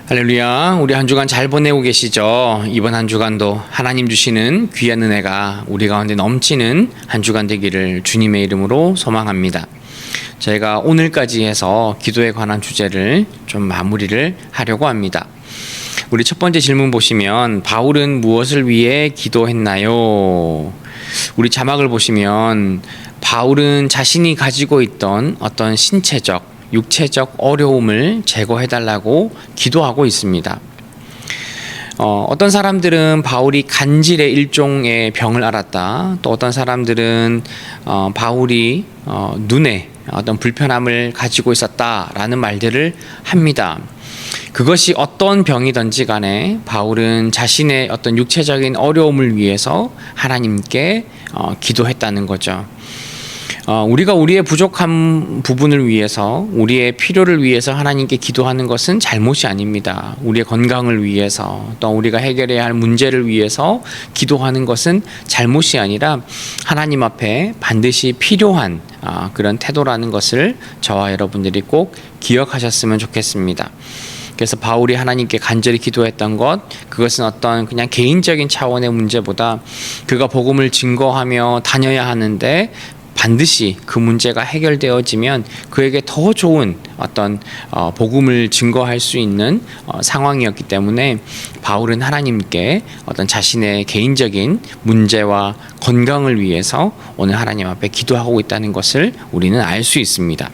할렐루야. 우리 한 주간 잘 보내고 계시죠? 이번 한 주간도 하나님 주시는 귀한 은혜가 우리 가운데 넘치는 한 주간 되기를 주님의 이름으로 소망합니다. 저희가 오늘까지 해서 기도에 관한 주제를 좀 마무리를 하려고 합니다. 우리 첫 번째 질문 보시면 바울은 무엇을 위해 기도했나요? 우리 자막을 보시면 바울은 자신이 가지고 있던 어떤 신체적 육체적 어려움을 제거해달라고 기도하고 있습니다. 어떤 사람들은 바울이 간질의 일종의 병을 앓았다. 또 어떤 사람들은 바울이 눈에 어떤 불편함을 가지고 있었다라는 말들을 합니다. 그것이 어떤 병이든지 간에 바울은 자신의 어떤 육체적인 어려움을 위해서 하나님께 기도했다는 거죠. 우리가 우리의 부족한 부분을 위해서, 우리의 필요를 위해서 하나님께 기도하는 것은 잘못이 아닙니다. 우리의 건강을 위해서, 또 우리가 해결해야 할 문제를 위해서 기도하는 것은 잘못이 아니라 하나님 앞에 반드시 필요한 그런 태도라는 것을 저와 여러분들이 꼭 기억하셨으면 좋겠습니다. 그래서 바울이 하나님께 간절히 기도했던 것, 그것은 어떤 그냥 개인적인 차원의 문제보다 그가 복음을 증거하며 다녀야 하는데 반드시 그 문제가 해결되어지면 그에게 더 좋은 어떤 복음을 증거할 수 있는 상황이었기 때문에 바울은 하나님께 어떤 자신의 개인적인 문제와 건강을 위해서 오늘 하나님 앞에 기도하고 있다는 것을 우리는 알 수 있습니다.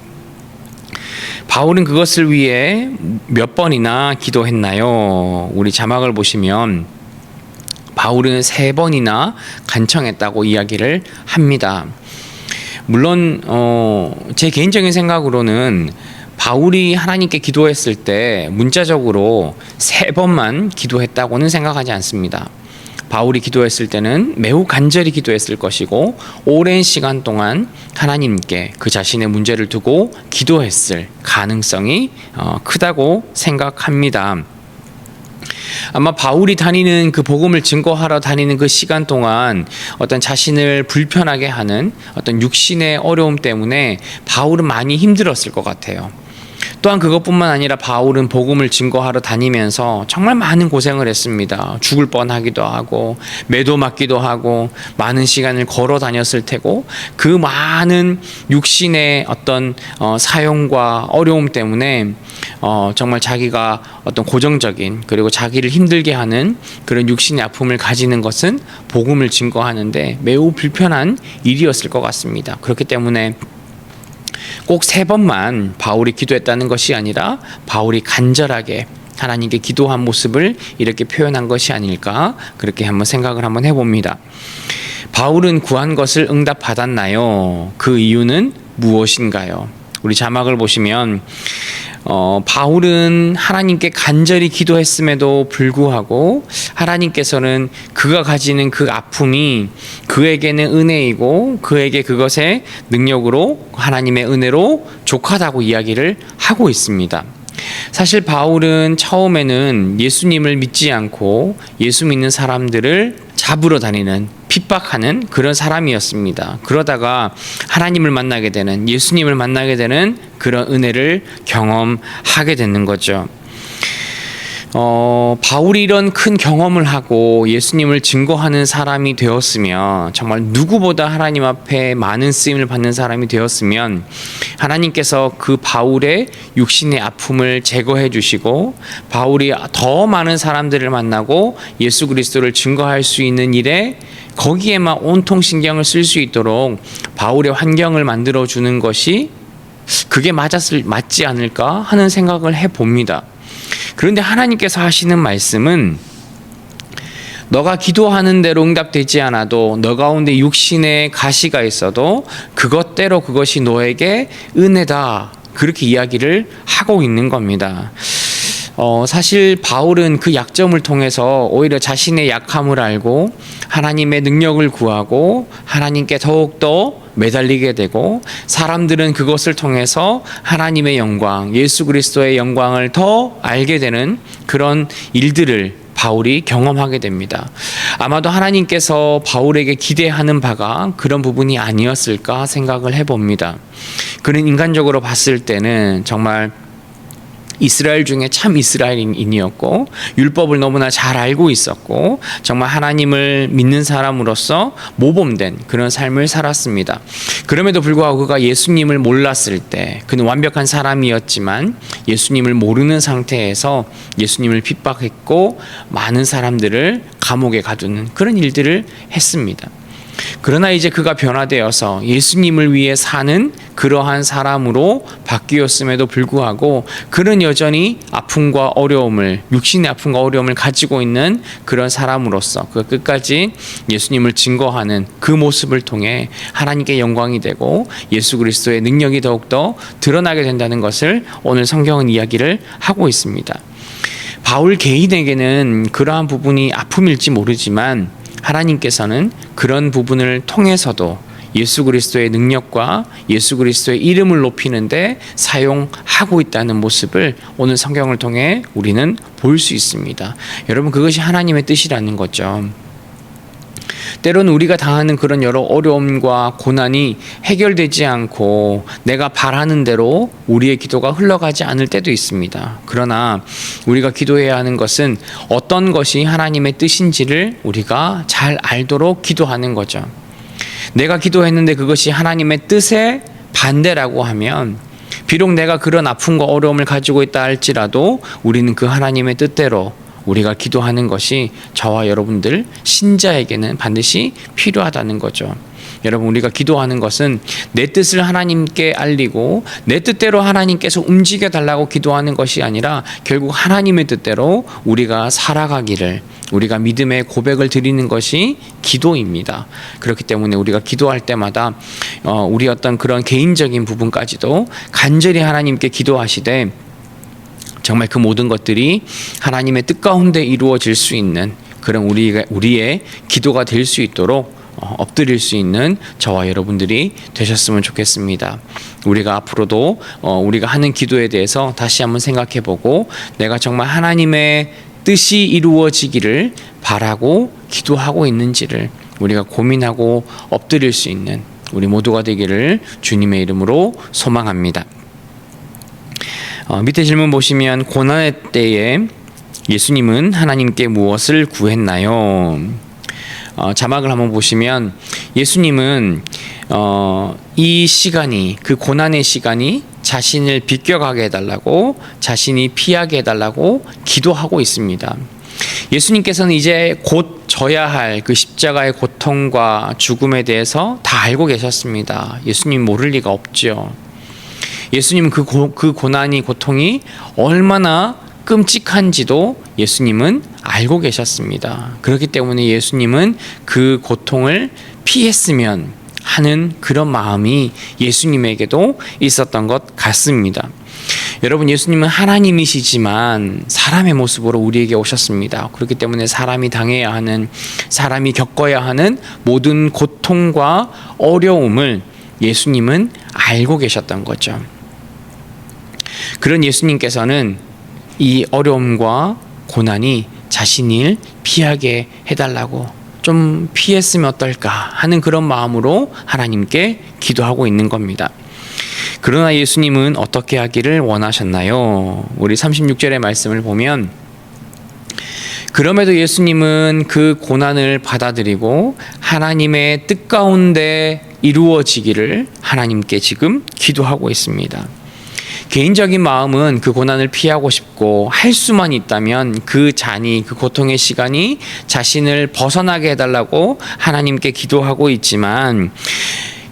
바울은 그것을 위해 몇 번이나 기도했나요? 우리 자막을 보시면 바울은 3번이나 간청했다고 이야기를 합니다. 물론 제 개인적인 생각으로는 바울이 하나님께 기도했을 때 문자적으로 3번만 기도했다고는 생각하지 않습니다. 바울이 기도했을 때는 매우 간절히 기도했을 것이고 오랜 시간 동안 하나님께 그 자신의 문제를 두고 기도했을 가능성이 크다고 생각합니다. 아마 바울이 다니는 그 복음을 증거하러 다니는 그 시간 동안 어떤 자신을 불편하게 하는 어떤 육신의 어려움 때문에 바울은 많이 힘들었을 것 같아요. 또한 그것뿐만 아니라 바울은 복음을 증거하러 다니면서 정말 많은 고생을 했습니다. 죽을 뻔하기도 하고 매도 맞기도 하고 많은 시간을 걸어 다녔을 테고 그 많은 육신의 어떤 사용과 어려움 때문에 정말 자기가 어떤 고정적인 그리고 자기를 힘들게 하는 그런 육신의 아픔을 가지는 것은 복음을 증거하는데 매우 불편한 일이었을 것 같습니다. 그렇기 때문에 꼭 3번만 바울이 기도했다는 것이 아니라 바울이 간절하게 하나님께 기도한 모습을 이렇게 표현한 것이 아닐까, 그렇게 한번 생각을 한번 해봅니다. 바울은 구한 것을 응답받았나요? 그 이유는 무엇인가요? 우리 자막을 보시면 바울은 하나님께 간절히 기도했음에도 불구하고 하나님께서는 그가 가지는 그 아픔이 그에게는 은혜이고 그에게 그것의 능력으로 하나님의 은혜로 족하다고 이야기를 하고 있습니다. 사실 바울은 처음에는 예수님을 믿지 않고 예수 믿는 사람들을 잡으러 다니는, 핍박하는 그런 사람이었습니다. 그러다가 하나님을 만나게 되는, 예수님을 만나게 되는 그런 은혜를 경험하게 되는 거죠. 바울이 이런 큰 경험을 하고 예수님을 증거하는 사람이 되었으면, 정말 누구보다 하나님 앞에 많은 쓰임을 받는 사람이 되었으면 하나님께서 그 바울의 육신의 아픔을 제거해 주시고 바울이 더 많은 사람들을 만나고 예수 그리스도를 증거할 수 있는 일에 거기에만 온통 신경을 쓸 수 있도록 바울의 환경을 만들어 주는 것이 그게 맞지 않을까 하는 생각을 해봅니다. 그런데 하나님께서 하시는 말씀은 너가 기도하는 대로 응답되지 않아도 너 가운데 육신의 가시가 있어도 그것대로 그것이 너에게 은혜다, 그렇게 이야기를 하고 있는 겁니다. 사실 바울은 그 약점을 통해서 오히려 자신의 약함을 알고 하나님의 능력을 구하고 하나님께 더욱더 매달리게 되고 사람들은 그것을 통해서 하나님의 영광, 예수 그리스도의 영광을 더 알게 되는 그런 일들을 바울이 경험하게 됩니다. 아마도 하나님께서 바울에게 기대하는 바가 그런 부분이 아니었을까 생각을 해봅니다. 그는 인간적으로 봤을 때는 정말 이스라엘 중에 참 이스라엘인이었고 율법을 너무나 잘 알고 있었고 정말 하나님을 믿는 사람으로서 모범된 그런 삶을 살았습니다. 그럼에도 불구하고 그가 예수님을 몰랐을 때 그는 완벽한 사람이었지만 예수님을 모르는 상태에서 예수님을 핍박했고 많은 사람들을 감옥에 가두는 그런 일들을 했습니다. 그러나 이제 그가 변화되어서 예수님을 위해 사는 그러한 사람으로 바뀌었음에도 불구하고 그는 여전히 아픔과 어려움을, 육신의 아픔과 어려움을 가지고 있는 그런 사람으로서 그 끝까지 예수님을 증거하는 그 모습을 통해 하나님께 영광이 되고 예수 그리스도의 능력이 더욱더 드러나게 된다는 것을 오늘 성경은 이야기를 하고 있습니다. 바울 개인에게는 그러한 부분이 아픔일지 모르지만 하나님께서는 그런 부분을 통해서도 예수 그리스도의 능력과 예수 그리스도의 이름을 높이는데 사용하고 있다는 모습을 오늘 성경을 통해 우리는 볼 수 있습니다. 여러분, 그것이 하나님의 뜻이라는 거죠. 때로는 우리가 당하는 그런 여러 어려움과 고난이 해결되지 않고 내가 바라는 대로 우리의 기도가 흘러가지 않을 때도 있습니다. 그러나 우리가 기도해야 하는 것은 어떤 것이 하나님의 뜻인지를 우리가 잘 알도록 기도하는 거죠. 내가 기도했는데 그것이 하나님의 뜻의 반대라고 하면 비록 내가 그런 아픔과 어려움을 가지고 있다 할지라도 우리는 그 하나님의 뜻대로 우리가 기도하는 것이 저와 여러분들 신자에게는 반드시 필요하다는 거죠. 여러분, 우리가 기도하는 것은 내 뜻을 하나님께 알리고 내 뜻대로 하나님께서 움직여 달라고 기도하는 것이 아니라 결국 하나님의 뜻대로 우리가 살아가기를, 우리가 믿음의 고백을 드리는 것이 기도입니다. 그렇기 때문에 우리가 기도할 때마다 우리 어떤 그런 개인적인 부분까지도 간절히 하나님께 기도하시되 정말 그 모든 것들이 하나님의 뜻 가운데 이루어질 수 있는 그런 우리의 기도가 될 수 있도록 엎드릴 수 있는 저와 여러분들이 되셨으면 좋겠습니다. 우리가 앞으로도 우리가 하는 기도에 대해서 다시 한번 생각해보고 내가 정말 하나님의 뜻이 이루어지기를 바라고 기도하고 있는지를 우리가 고민하고 엎드릴 수 있는 우리 모두가 되기를 주님의 이름으로 소망합니다. 밑에 질문 보시면 고난의 때에 예수님은 하나님께 무엇을 구했나요? 자막을 한번 보시면 예수님은 이 시간이, 그 고난의 시간이 자신을 비껴가게 해달라고, 자신이 피하게 해달라고 기도하고 있습니다. 예수님께서는 이제 곧 져야 할 그 십자가의 고통과 죽음에 대해서 다 알고 계셨습니다. 예수님 모를 리가 없죠. 예수님은 그 고난이, 고통이 얼마나 끔찍한지도 예수님은 알고 계셨습니다. 그렇기 때문에 예수님은 그 고통을 피했으면 하는 그런 마음이 예수님에게도 있었던 것 같습니다. 여러분, 예수님은 하나님이시지만 사람의 모습으로 우리에게 오셨습니다. 그렇기 때문에 사람이 당해야 하는, 사람이 겪어야 하는 모든 고통과 어려움을 예수님은 알고 계셨던 거죠. 그런 예수님께서는 이 어려움과 고난이 자신을 피하게 해달라고, 좀 피했으면 어떨까 하는 그런 마음으로 하나님께 기도하고 있는 겁니다. 그러나 예수님은 어떻게 하기를 원하셨나요? 우리 36절의 말씀을 보면 그럼에도 예수님은 그 고난을 받아들이고 하나님의 뜻 가운데 이루어지기를 하나님께 지금 기도하고 있습니다. 개인적인 마음은 그 고난을 피하고 싶고 할 수만 있다면 그 잔이, 그 고통의 시간이 자신을 벗어나게 해달라고 하나님께 기도하고 있지만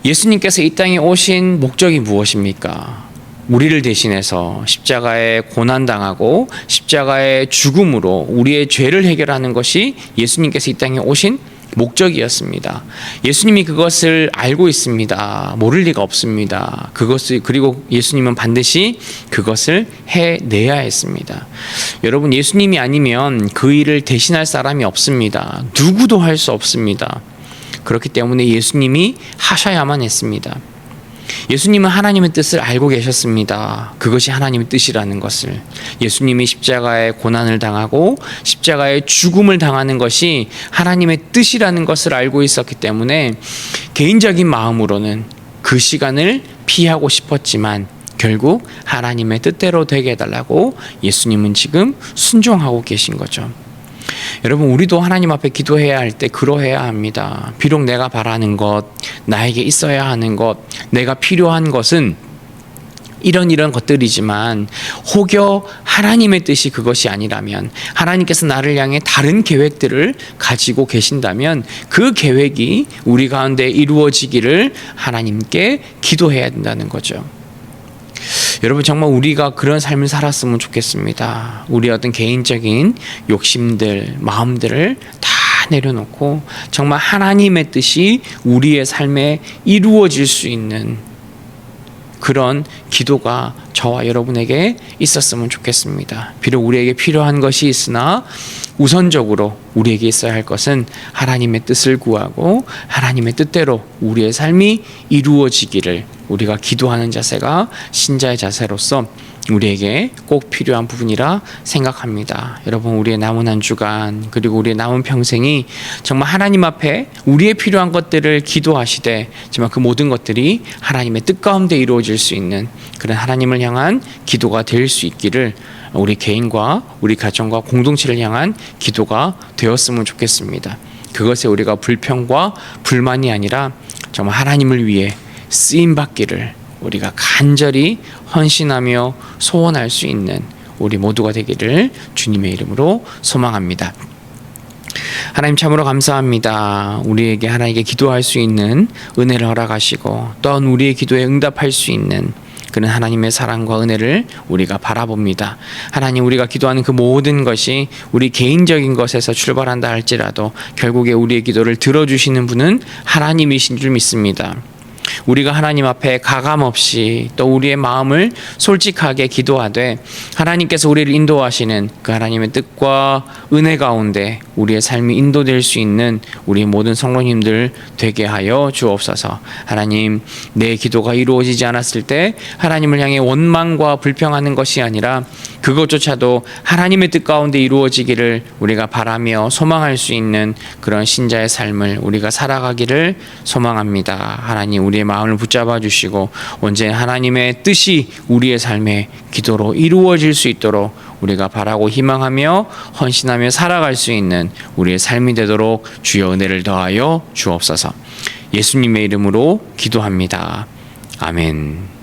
예수님께서 이 땅에 오신 목적이 무엇입니까? 우리를 대신해서 십자가에 고난당하고 십자가의 죽음으로 우리의 죄를 해결하는 것이 예수님께서 이 땅에 오신 목적이었습니다. 예수님이 그것을 알고 있습니다. 모를 리가 없습니다. 그리고 예수님은 반드시 그것을 해내야 했습니다. 여러분, 예수님이 아니면 그 일을 대신할 사람이 없습니다. 누구도 할 수 없습니다. 그렇기 때문에 예수님이 하셔야만 했습니다. 예수님은 하나님의 뜻을 알고 계셨습니다. 그것이 하나님의 뜻이라는 것을. 예수님이 십자가의 고난을 당하고 십자가의 죽음을 당하는 것이 하나님의 뜻이라는 것을 알고 있었기 때문에 개인적인 마음으로는 그 시간을 피하고 싶었지만 결국 하나님의 뜻대로 되게 해달라고 예수님은 지금 순종하고 계신 거죠. 여러분, 우리도 하나님 앞에 기도해야 할 때 그러해야 합니다. 비록 내가 바라는 것, 나에게 있어야 하는 것, 내가 필요한 것은 이런 것들이지만 혹여 하나님의 뜻이 그것이 아니라면, 하나님께서 나를 향해 다른 계획들을 가지고 계신다면 그 계획이 우리 가운데 이루어지기를 하나님께 기도해야 된다는 거죠. 여러분, 정말 우리가 그런 삶을 살았으면 좋겠습니다. 우리의 어떤 개인적인 욕심들, 마음들을 다 내려놓고 정말 하나님의 뜻이 우리의 삶에 이루어질 수 있는 그런 기도가 저와 여러분에게 있었으면 좋겠습니다. 비록 우리에게 필요한 것이 있으나 우선적으로 우리에게 있어야 할 것은 하나님의 뜻을 구하고 하나님의 뜻대로 우리의 삶이 이루어지기를 우리가 기도하는 자세가 신자의 자세로서 우리에게 꼭 필요한 부분이라 생각합니다. 여러분, 우리의 남은 한 주간 그리고 우리의 남은 평생이 정말 하나님 앞에 우리의 필요한 것들을 기도하시되, 정말 그 모든 것들이 하나님의 뜻 가운데 이루어질 수 있는 그런 하나님을 향한 기도가 될 수 있기를, 우리 개인과 우리 가정과 공동체를 향한 기도가 되었으면 좋겠습니다. 그것에 우리가 불평과 불만이 아니라 정말 하나님을 위해 쓰임받기를 우리가 간절히 헌신하며 소원할 수 있는 우리 모두가 되기를 주님의 이름으로 소망합니다. 하나님, 참으로 감사합니다. 우리에게 하나님께 기도할 수 있는 은혜를 허락하시고 또한 우리의 기도에 응답할 수 있는 그런 하나님의 사랑과 은혜를 우리가 바라봅니다. 하나님, 우리가 기도하는 그 모든 것이 우리 개인적인 것에서 출발한다 할지라도 결국에 우리의 기도를 들어주시는 분은 하나님이신 줄 믿습니다. 우리가 하나님 앞에 가감없이 또 우리의 마음을 솔직하게 기도하되 하나님께서 우리를 인도하시는 그 하나님의 뜻과 은혜 가운데 우리의 삶이 인도될 수 있는 우리 모든 성도님들 되게 하여 주옵소서. 하나님, 내 기도가 이루어지지 않았을 때 하나님을 향해 원망과 불평하는 것이 아니라 그것조차도 하나님의 뜻 가운데 이루어지기를 우리가 바라며 소망할 수 있는 그런 신자의 삶을 우리가 살아가기를 소망합니다. 하나님, 우리의 마음을 붙잡아 주시고 언제나 하나님의 뜻이 우리의 삶의 기도로 이루어질 수 있도록 우리가 바라고 희망하며 헌신하며 살아갈 수 있는 우리의 삶이 되도록 주여 은혜를 더하여 주옵소서. 예수님의 이름으로 기도합니다. 아멘.